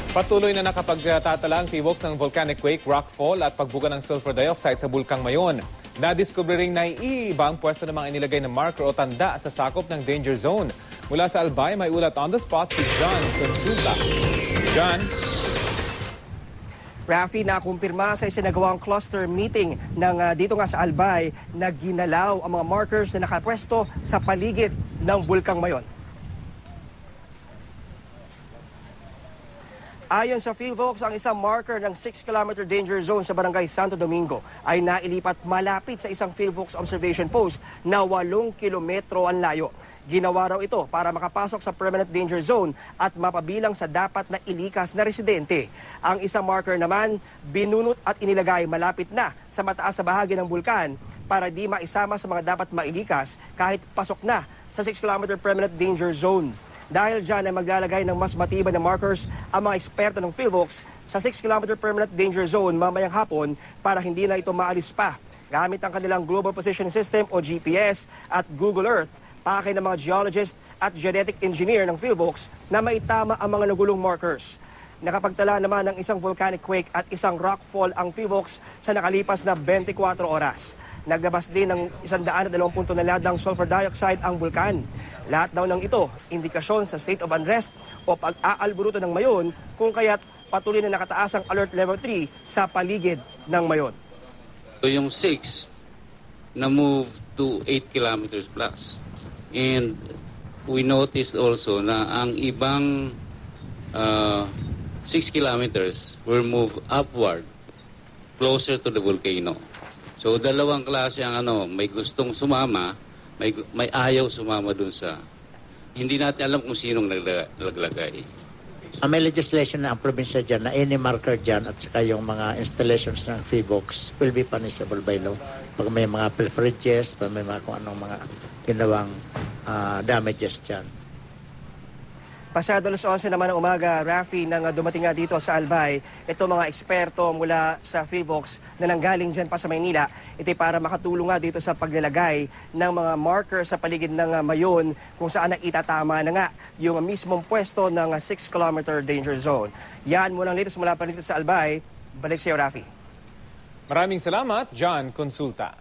Patuloy na nakapagtatala ang PHIVOLCS ng volcanic quake, rockfall at pagbuga ng sulfur dioxide sa Bulkang Mayon. Nadiskubre ring naiiba ang pwesto ng mga inilagay na marker o tanda sa sakop ng danger zone. Mula sa Albay, may ulat on the spot si John Consulta. John? Rafi, nakumpirma sa isinagawang cluster meeting ng dito nga sa Albay na ginalaw ang mga markers na nakapwesto sa paligid ng Bulkang Mayon. Ayon sa PHIVOLCS, ang isang marker ng 6-kilometer danger zone sa Barangay Santo Domingo ay nailipat malapit sa isang PHIVOLCS observation post na 8 kilometro ang layo. Ginawa raw ito para makapasok sa permanent danger zone at mapabilang sa dapat na ilikas na residente. Ang isang marker naman, binunot at inilagay malapit na sa mataas na bahagi ng bulkan para di maisama sa mga dapat mailikas kahit pasok na sa 6-kilometer permanent danger zone. Dahil dyan ay maglalagay ng mas matibay na markers ang mga eksperto ng PHIVOLCS sa 6-kilometer permanent danger zone mamayang hapon para hindi na ito maalis pa. Gamit ang kanilang Global Positioning System o GPS at Google Earth, pakay ng mga geologist at genetic engineer ng PHIVOLCS na maitama ang mga nagulong markers. Nakapagtala naman ng isang volcanic quake at isang rockfall ang PHIVOLCS sa nakalipas na 24 oras. Naglabas din ng 120 toneladang sulfur dioxide ang bulkan. Lahat daw ng ito, indikasyon sa state of unrest o pag-aalburuto ng Mayon kung kaya't patuloy na nakataas ang alert level 3 sa paligid ng Mayon. So yung 6 na move to 8 kilometers plus. And we noticed also na ang ibang 6 kilometers were moved upward closer to the volcano. So dalawang klase ang may gustong sumama, may ayaw sumama dun sa. Hindi natin alam kung sinong naglagay. May legislation na ang probinsya dyan na any marker dyan at saka yung mga installations ng PHIVOLCS will be punishable by law. Pag may mga pilferages, pag may mga kung anong mga ginawang damages dyan. Pasado 11 naman ng umaga, Rafi, nang dumating nga dito sa Albay, ito mga eksperto mula sa PHIVOLCS na nanggaling dyan pa sa Maynila, ito para makatulong nga dito sa paglalagay ng mga marker sa paligid ng Mayon kung saan na itatama na nga yung mismong pwesto ng 6-kilometer danger zone. Yan muna ang latest mula pa dito sa Albay. Balik sa iyo, Rafi. Maraming salamat, John Consulta.